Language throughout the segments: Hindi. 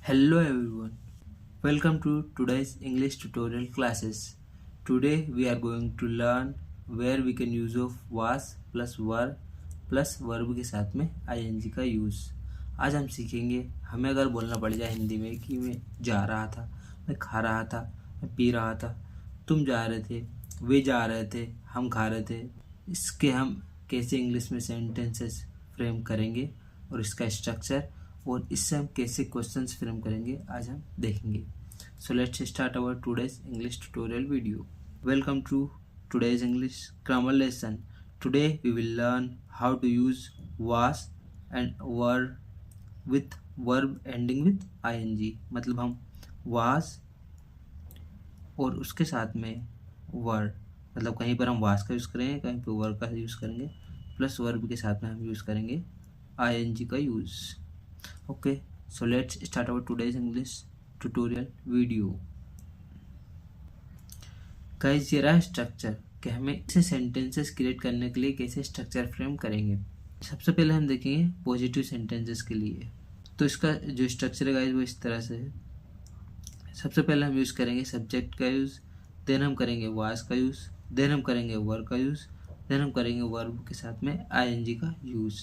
Hello everyone, welcome to today's English tutorial classes. Today we are going to learn where we can use of was plus were plus verb के साथ में ing का यूज़। आज हम सीखेंगे हमें अगर बोलना पड़ जाए हिंदी में कि मैं जा रहा था, मैं खा रहा था, मैं पी रहा था, तुम जा रहे थे, वे जा रहे थे, हम खा रहे थे, इसके हम कैसे इंग्लिश में सेंटेंसेस फ्रेम करेंगे और इसका स्ट्रक्चर और इससे हम कैसे क्वेश्चंस फ्रेम करेंगे आज हम देखेंगे। So let's start our today's English tutorial video. Welcome to today's English grammar lesson. Today we will learn how to use was and were with verb ending with ing। मतलब हम वाज और उसके साथ में वर, मतलब कहीं पर हम वाज का यूज़ करेंगे, कहीं पर वर का यूज़ करेंगे, प्लस वर्ब के साथ में हम यूज़ करेंगे ing का use. Okay, so let's start our today's English tutorial video. Guys ये रहा स्ट्रक्चर कि हमें इसे सेंटेंसेस क्रिएट करने के लिए कैसे स्ट्रक्चर फ्रेम करेंगे। सबसे पहले हम देखेंगे पॉजिटिव सेंटेंसेस के लिए। तो इसका जो स्ट्रक्चर है गाइस वो इस तरह से है। सबसे पहले हम यूज़ करेंगे सब्जेक्ट का यूज़, देन हम करेंगे वाज का यूज़, देन हम करेंगे वर का यूज़, देन हम करेंगे वर्ब के साथ में ing का यूज़।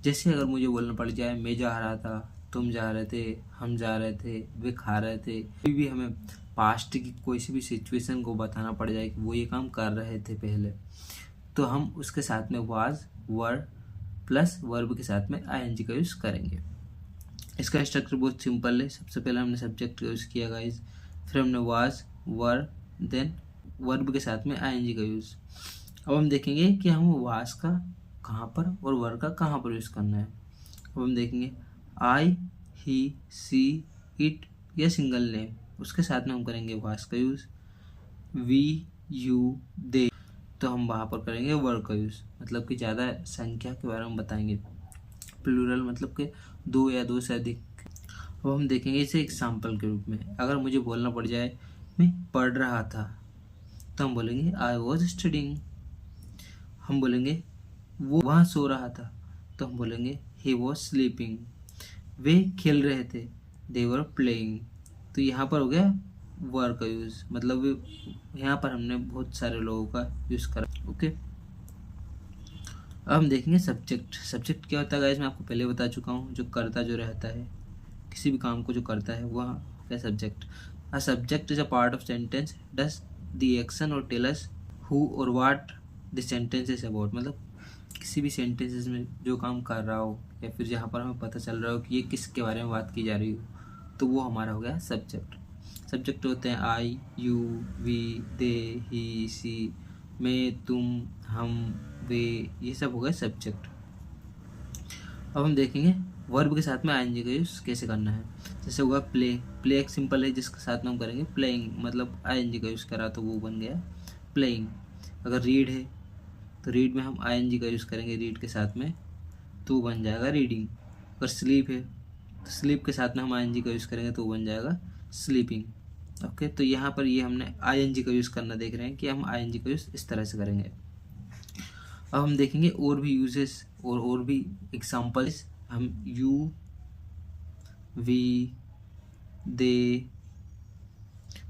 जैसे अगर मुझे बोलना पड़ जाए मैं जा रहा था, तुम जा रहे थे, हम जा रहे थे, वे खा रहे थे, कोई भी हमें पास्ट की कोई सी भी सिचुएशन को बताना पड़ जाए कि वो ये काम कर रहे थे पहले, तो हम उसके साथ में वाज वर प्लस वर्ब के साथ में ing का यूज़ करेंगे। इसका स्ट्रक्चर बहुत सिंपल है। सबसे पहले हमने सब्जेक्ट का यूज़ किया गाइज, फिर हमने वाज वर देन वर्ब के साथ में ing का यूज़। अब हम देखेंगे कि हम वाज का कहाँ पर और वर का कहाँ पर यूज़ करना है। अब हम देखेंगे आई, ही, सी, इट या सिंगल नेम, उसके साथ में हम करेंगे वाज का यूज़। वी, यू, दे, तो हम वहाँ पर करेंगे वर का यूज़, मतलब कि ज़्यादा संख्या के बारे में बताएंगे। प्लूरल मतलब कि दो या दो से अधिक। अब हम देखेंगे इसे एग्जाम्पल के रूप में। अगर मुझे बोलना पड़ जाए मैं पढ़ रहा था, तो हम बोलेंगे आई वॉज स्टडिंग। हम बोलेंगे वो वहाँ सो रहा था, तो हम बोलेंगे ही वॉज स्लीपिंग। वे खेल रहे थे, दे वर प्लेइंग। तो यहाँ पर हो गया वर का यूज़, मतलब यहाँ पर हमने बहुत सारे लोगों का यूज़ करा। ओके, अब हम देखेंगे सब्जेक्ट। सब्जेक्ट क्या होता है गाइस, मैं आपको पहले बता चुका हूँ, जो करता जो रहता है, किसी भी काम को जो करता है वह है subject. A subject is a part of sentence does the action और टेल अस हु और what the sentence is about. मतलब किसी भी सेंटेंसेस में जो काम कर रहा हो या फिर जहाँ पर हमें पता चल रहा हो कि ये किसके बारे में बात की जा रही हो, तो वो हमारा हो गया सब्जेक्ट। सब्जेक्ट होते हैं आई, यू, वी, दे, ही, सी, मैं, तुम, हम, वे, ये सब हो गए सब्जेक्ट। अब हम देखेंगे वर्ब के साथ में ing का यूज़ कैसे करना है। जैसे होगा प्ले। प्ले एक सिंपल है जिसके साथ में हम करेंगे प्लेइंग, मतलब ing का यूज़ करा तो वो बन गया प्लेइंग। अगर रीड है तो रीड में हम ing का यूज़ करेंगे रीड के साथ में, तो बन जाएगा रीडिंग। अगर स्लीप है तो स्लीप के साथ में हम ing का यूज़ करेंगे तो बन जाएगा स्लीपिंग। ओके, तो यहाँ पर ये हमने ing का यूज़ करना देख रहे हैं कि हम ing का यूज़ इस तरह से करेंगे। अब हम देखेंगे और भी यूजेस और भी एग्जाम्पल्स। हम यू, वी, दे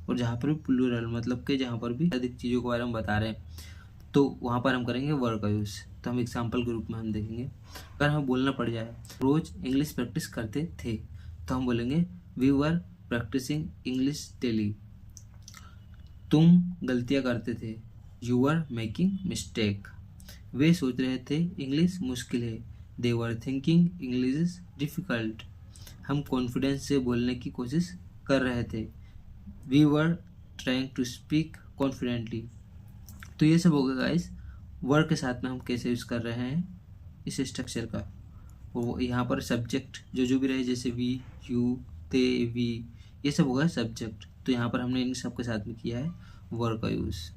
और जहाँ पर भी प्लूरल मतलब कि जहाँ पर भी अधिक चीज़ों के बारे में बता रहे हैं, तो वहाँ पर हम करेंगे वर का यूज़। तो हम एग्जाम्पल के रूप में हम देखेंगे, अगर हमें बोलना पड़ जाए रोज़ इंग्लिश प्रैक्टिस करते थे, तो हम बोलेंगे we were practising English daily. तुम गलतियाँ करते थे, यू वर मेकिंग मिस्टेक। वे सोच रहे थे इंग्लिश मुश्किल है, they were thinking English is difficult. हम कॉन्फिडेंस से बोलने की कोशिश कर रहे थे, we were trying to speak confidently. तो ये सब हो गया गाइस वर्ड के साथ में हम कैसे यूज़ कर रहे हैं इस स्ट्रक्चर का। वो यहाँ पर सब्जेक्ट जो भी रहे, जैसे वी, यू, दे, वी, ये सब हो गया सब्जेक्ट। तो यहाँ पर हमने इन सब के साथ में किया है वर्ड का यूज़।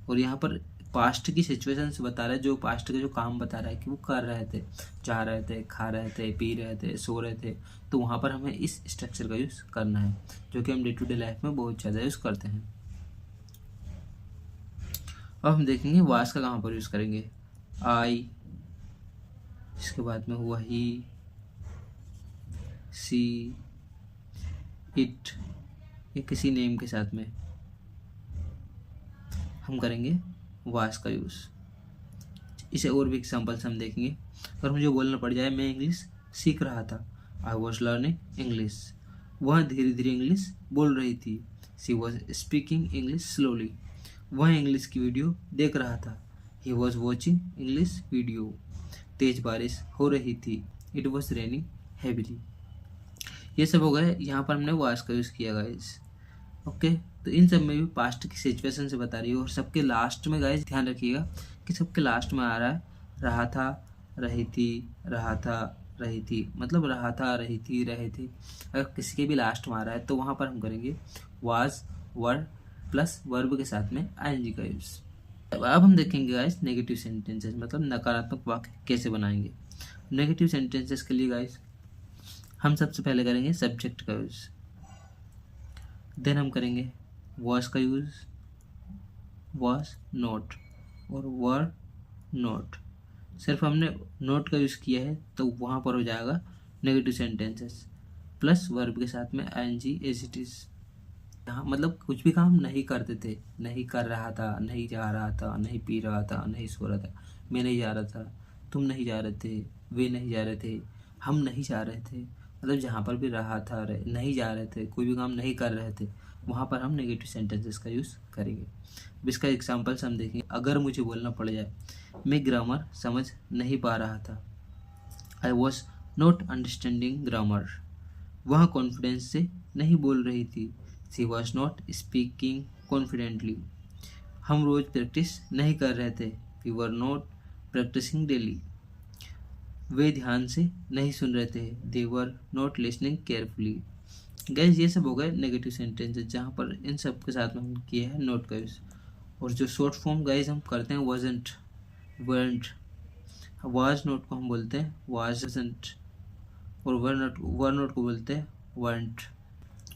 और यहाँ पर पास्ट की सिचुएशंस बता रहा है, जो पास्ट के जो काम बता रहा है कि वो कर रहे थे, जा रहे थे, खा रहे थे, पी रहे थे, सो रहे थे, तो वहाँ पर हमें इस स्ट्रक्चर का यूज़ करना है, जो कि हम डे टू डे लाइफ में बहुत ज़्यादा यूज़ करते हैं। अब हम देखेंगे वास का कहाँ पर यूज़ करेंगे। आई, इसके बाद में हुआ ही, सी, इट, या किसी नेम के साथ में हम करेंगे वाज का यूज़। इसे और भी एग्जाम्पल्स हम देखेंगे। अगर मुझे बोलना पड़ जाए मैं इंग्लिश सीख रहा था, आई वॉज लर्निंग इंग्लिश, वह धीरे धीरे इंग्लिश बोल रही थी, she was speaking English slowly, वह इंग्लिश की वीडियो देख रहा था, he was watching English video, तेज बारिश हो रही थी, इट वॉज रेनिंग हैविली। ये सब हो गए, यहाँ पर हमने वाज का यूज़ किया गाइस। ओके, तो इन सब में भी पास्ट की सिचुएशन से बता रही है। और सबके लास्ट में गाइस ध्यान रखिएगा कि सबके लास्ट में आ रहा है रहा था, रही थी, रहा था, रही थी, मतलब रहा था, रही थी, रहे थे। अगर किसी के भी लास्ट में आ रहा है तो वहाँ पर हम करेंगे वाज, वर प्लस वर्ब के साथ में आईएनजी का यूज़। अब हम देखेंगे गाइस नेगेटिव सेंटेंसेस, मतलब नकारात्मक वाक्य कैसे बनाएंगे। नेगेटिव सेंटेंसेस के लिए गाइस हम सबसे पहले करेंगे सब्जेक्ट का यूज़, देन हम करेंगे वॉज का यूज़, वॉज नॉट और वर नॉट। सिर्फ हमने नॉट का यूज़ किया है तो वहाँ पर हो जाएगा नेगेटिव सेंटेंसेस प्लस वर्ब के साथ में आईएनजी एज इट इज़। यहाँ मतलब कुछ भी काम नहीं करते थे, नहीं कर रहा था, नहीं जा रहा था, नहीं पी रहा था, नहीं सो रहा था, मैं नहीं जा रहा था, तुम नहीं जा रहे थे, वे नहीं जा रहे थे, हम नहीं जा रहे थे, मतलब जहाँ पर भी रहा था, नहीं जा रहे थे, कोई भी काम नहीं कर रहे थे, वहाँ पर हम नेगेटिव सेंटेंसेस का यूज़ करेंगे। अब इसका एग्जाम्पल्स हम देखेंगे। अगर मुझे बोलना पड़ जाए मैं ग्रामर समझ नहीं पा रहा था, I was not understanding grammar, वह कॉन्फिडेंस से नहीं बोल रही थी, she was not speaking confidently, हम रोज़ प्रैक्टिस नहीं कर रहे थे, we were not practising daily, वे ध्यान से नहीं सुन रहे थे, they were not listening carefully. Guess ये सब हो गए नेगेटिव सेंटेंसेस जहाँ पर इन सब के साथ में हम किए हैं नोट का यूज़। और जो शॉर्ट फॉर्म गाइज हम करते हैं wasn't, weren't, was नोट को हम बोलते हैं wasn't और were नोट को बोलते हैं weren't।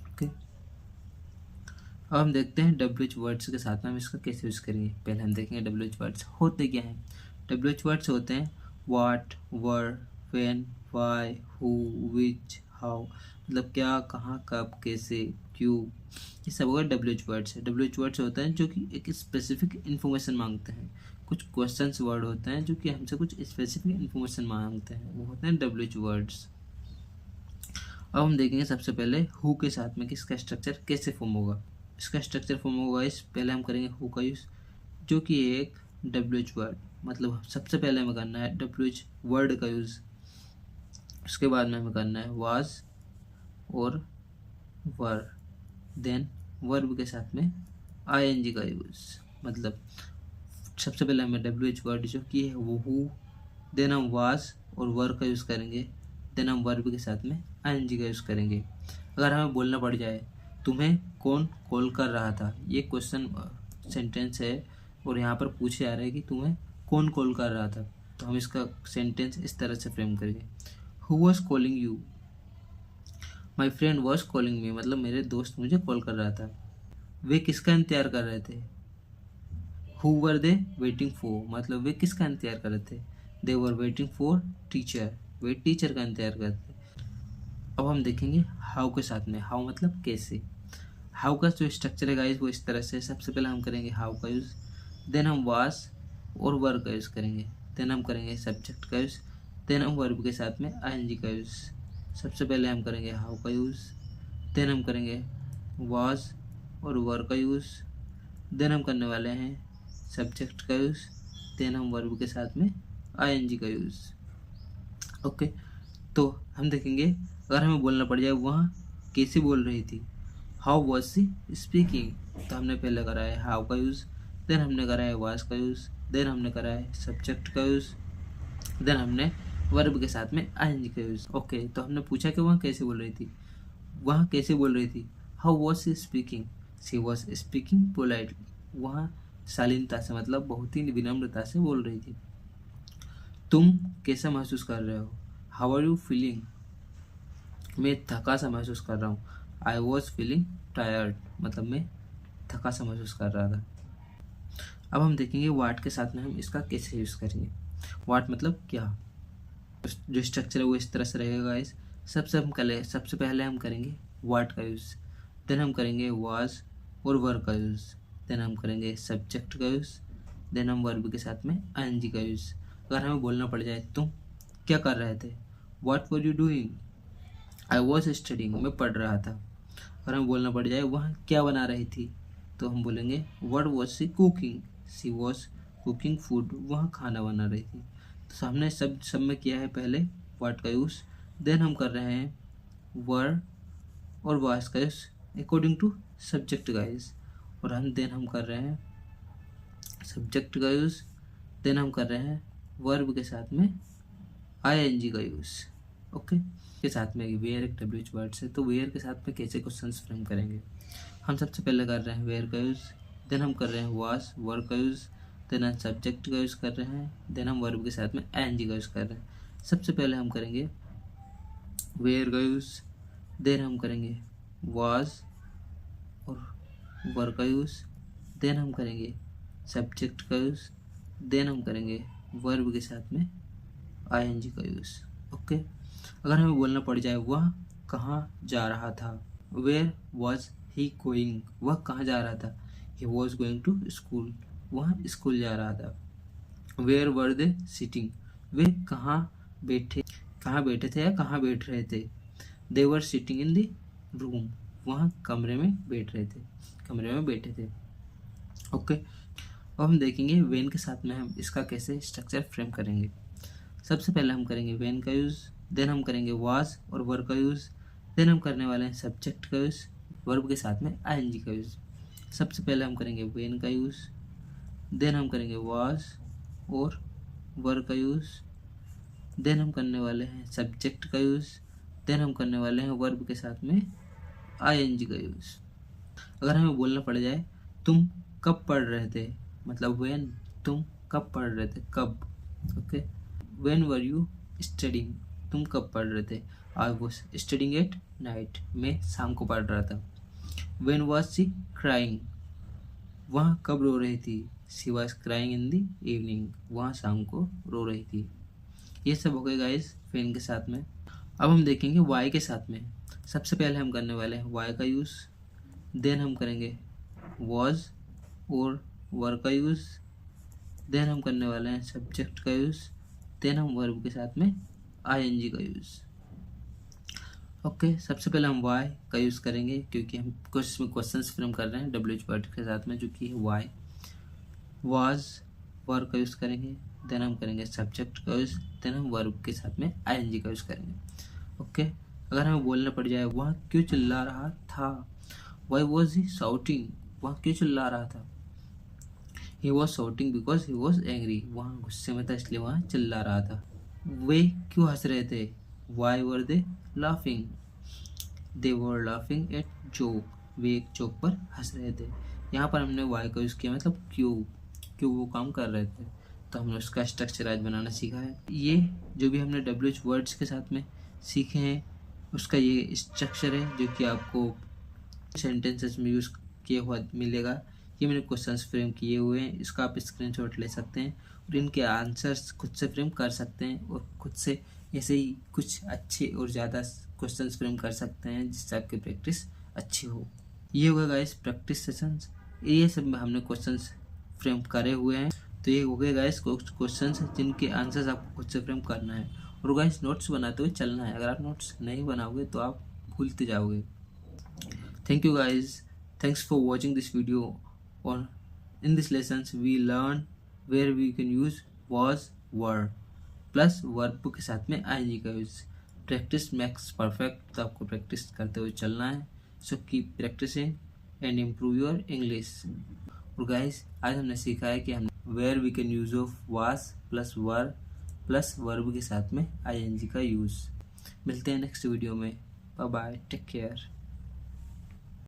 ओके, अब हम देखते हैं WH वर्ड्स के साथ में हम इसका कैसे यूज़ करेंगे। पहले हम देखेंगे WH वर्ड्स होते क्या हैं। WH वर्ड्स होते हैं what, were, when, why, who, which, how, मतलब क्या, कहाँ, कब, कैसे, क्यों, ये सब होगा WH वर्ड्स है। WH वर्ड्स होते हैं जो कि एक स्पेसिफिक इन्फॉर्मेशन मांगते हैं। कुछ क्वेश्चंस वर्ड होते हैं जो कि हमसे कुछ स्पेसिफिक इन्फॉर्मेशन मांगते हैं, वो होते हैं WH वर्ड्स। अब हम देखेंगे सबसे पहले हु के साथ में कि इसका स्ट्रक्चर कैसे फॉर्म होगा। इसका स्ट्रक्चर फॉर्म होगा इस पहले हम करेंगे हु का यूज़ जो कि एक WH वर्ड, मतलब सबसे पहले हमें करना है WH वर्ड का यूज़, उसके बाद में हमें करना है वाज और वर, देन वर्ब के साथ में आईएनजी का यूज़। मतलब सबसे पहले हमें WH वर्ड जो कि है वो हु, देन हम वाज और वर का यूज़ करेंगे, देन हम वर्ब के साथ में आईएनजी का यूज़ करेंगे। अगर हमें बोलना पड़ जाए तुम्हें कौन कॉल कर रहा था, ये क्वेश्चन सेंटेंस है और यहाँ पर पूछे जा रहा है कि तुम्हें कौन कॉल कर रहा था, तो हम इसका सेंटेंस इस तरह से फ्रेम करेंगे, who was calling you, my friend was calling me, मतलब मेरे दोस्त मुझे कॉल कर रहा था। वे किसका इंतजार कर रहे थे, who were they waiting for, मतलब वे किसका इंतजार कर रहे थे, they were waiting for teacher, वे टीचर का इंतजार करते। अब हम देखेंगे हाउ के साथ में, हाउ मतलब कैसे। हाउ का जो स्ट्रक्चर है गाइस वो इस तरह से, सबसे पहले हम करेंगे हाउ का यूज़, देन हम वाज और वर्ब का यूज़ करेंगे, देन हम करेंगे सब्जेक्ट का यूज़, देन हम वर्ब के साथ में आईएनजी का यूज़। सबसे पहले हम करेंगे हाउ का यूज़, देन हम करेंगे वाज और वर का यूज़, देन हम करने वाले हैं सब्जेक्ट का यूज़, देन हम वर्ब के साथ में आईएनजी का यूज़। ओके, तो हम देखेंगे अगर हमें बोलना पड़ जाए वह कैसे बोल रही थी, हाउ वॉज सी स्पीकिंग, तो हमने पहले करा है हाउ का यूज़, देन हमने करा है वाज का यूज़, देन हमने करा है सब्जेक्ट का यूज़, देन हमने वर्ब के साथ में आईएनजी का यूज़। ओके, तो हमने पूछा कि वह कैसे बोल रही थी, वह कैसे बोल रही थी, how was she speaking, she was speaking politely, वह शालीनता से मतलब बहुत ही विनम्रता से बोल रही थी। तुम कैसा महसूस कर रहे हो, हाउ आर यू फीलिंग, मैं थका सा महसूस कर रहा हूँ, आई वॉज फीलिंग टायर्ड, मतलब मैं थका सा महसूस कर रहा था। अब हम देखेंगे वाट के साथ में हम इसका कैसे यूज़ करेंगे। वाट मतलब क्या, जो स्ट्रक्चर है वो इस तरह से रहेगा गाइस। सबसे पहले हम करेंगे वाट का यूज़। देन हम करेंगे वाज और वर का यूज़। देन हम करेंगे सब्जेक्ट का यूज़। देन हम वर्ब के साथ में आईएनजी का यूज़। अगर हमें बोलना पड़ जाए तुम क्या कर रहे थे, what were you doing, I was studying, मैं पढ़ रहा था। अगर हमें बोलना पड़ जाए वह क्या बना रही थी, तो हम बोलेंगे what was she cooking, she was cooking food, वह खाना बना रही थी। तो हमने सब में किया है पहले व्हाट का यूज़। देन हम कर रहे हैं वर और वाज का use according to subject guys. और हम कर रहे हैं सब्जेक्ट का यूज़। देन हम कर रहे हैं वर्ब के साथ में आईएनजी का यूज़। ओके, के साथ में वेयर एक डब्ल्यूएच वर्ड है, तो वेयर के साथ में कैसे क्वेश्चंस फ्रेम करेंगे। हम सबसे पहले कर रहे हैं वेयर का यूज़। देन हम कर रहे हैं वाज वर्ब का यूज़। देन हम सब्जेक्ट का यूज़ कर रहे हैं। देन हम वर्ब के साथ में आईएनजी का यूज़ कर रहे हैं। सबसे पहले हम करेंगे वेयर का यूज़। देन हम करेंगे वाज और वर्ब का यूज़। देन हम करेंगे सब्जेक्ट का यूज़। देन हम करेंगे वर्ब के साथ में आईएनजी का यूज़। ओके, अगर हमें बोलना पड़ जाए वह कहाँ जा रहा था, वेयर वॉज ही गोइंग, वह कहाँ जा रहा था, he was going to school, वह स्कूल जा रहा था। वेयर वर दे सिटिंग, वे कहाँ बैठे थे या कहाँ बैठ रहे थे, they were sitting in the room, वहाँ कमरे में बैठे थे। ओके, अब हम देखेंगे वेन के साथ में हम इसका कैसे स्ट्रक्चर फ्रेम करेंगे। सबसे पहले हम करेंगे वेन का यूज़। देन हम करेंगे वाज और वर्ब का यूज़। देन हम करने वाले हैं सब्जेक्ट का यूज़ वर्ब के साथ में आईएनजी का यूज़। सबसे पहले हम करेंगे वेन का यूज़। देन हम करेंगे वाज और वर्ब का यूज़। देन हम करने वाले हैं सब्जेक्ट का यूज़। देन हम करने वाले हैं वर्ब के साथ में आईएनजी का यूज़। अगर हमें बोलना पड़ जाए तुम कब पढ़ रहे थे, मतलब वेन, तुम कब पढ़ रहे थे, कब। Okay, when were you studying, तुम कब पढ़ रहे थे, I was studying at night, मैं शाम को पढ़ रहा था। वेन वॉज सी क्राइंग, वह कब रो रही थी, she was crying in the evening, वह शाम को रो रही थी। ये सब हो गए गाइस वेन के साथ में। अब हम देखेंगे वाई के साथ में। सबसे पहले हम करने वाले हैं वाई का यूज़। देन हम करेंगे वॉज और वर्ब का यूज़। देन हम करने वाले हैं सब्जेक्ट का यूज़। देन हम वर्ब के साथ में आईएनजी का यूज़। ओके, सबसे पहले हम वाई का यूज़ करेंगे क्योंकि हम कुछ में क्वेश्चंस फ्रेम कर रहे हैं डब्ल्यूएच वर्ड के साथ में, जो कि है वाई। वाज वर्ब का यूज़ करेंगे। देन हम करेंगे सब्जेक्ट का यूज़। देन हम वर्ब के साथ में आईएनजी का यूज़ करेंगे। ओके, अगर हमें बोलना पड़ जाए वह क्यों चिल्ला रहा था, वाई वॉज ही शाउटिंग, वह क्यों चिल्ला रहा था, he was shouting because he was angry, वहाँ गुस्से में था इसलिए वहाँ चिल्ला रहा था। वे क्यों हंस रहे थे, why were they laughing, they were laughing at joke, वे एक जोक पर हंस रहे थे। यहाँ पर हमने वाई का यूज़ किया, मतलब क्यों वो काम कर रहे थे, तो हमने उसका स्ट्रक्चर आज बनाना सीखा है। ये जो भी हमने डब्ल्यूएच वर्ड्स के साथ में सीखे हैं उसका ये स्ट्रक्चर है जो कि आपको सेंटेंसेस में यूज़ किया हुआ मिलेगा। ये मैंने क्वेश्चंस फ्रेम किए हुए हैं, इसका आप स्क्रीनशॉट ले सकते हैं और इनके आंसर्स खुद से फ्रेम कर सकते हैं और खुद से ऐसे ही कुछ अच्छे और ज़्यादा क्वेश्चंस फ्रेम कर सकते हैं जिससे आपकी प्रैक्टिस अच्छी हो। ये होगा गाइस प्रैक्टिस सेशंस, ये सब में हमने क्वेश्चंस फ्रेम करे हुए हैं। तो ये हो गए गाइस क्वेश्चंस जिनके आंसर्स आपको खुद से फ्रेम करना है और गाइस नोट्स बनाते हुए चलना है। अगर आप नोट्स नहीं बनाओगे तो आप भूलते जाओगे। Thank you guys. Thanks for watching this video. In this lessons we learn where we can use was, were plus verb के साथ में ing का यूज। प्रैक्टिस मेक्स परफेक्ट, तो आपको प्रैक्टिस करते हुए चलना है। So keep practicing and improve your English. और गाइस आज हमने सीखा है कि हम where we can use of was plus were plus verb के साथ में ing का यूज। मिलते हैं नेक्स्ट वीडियो में। Bye bye, take care.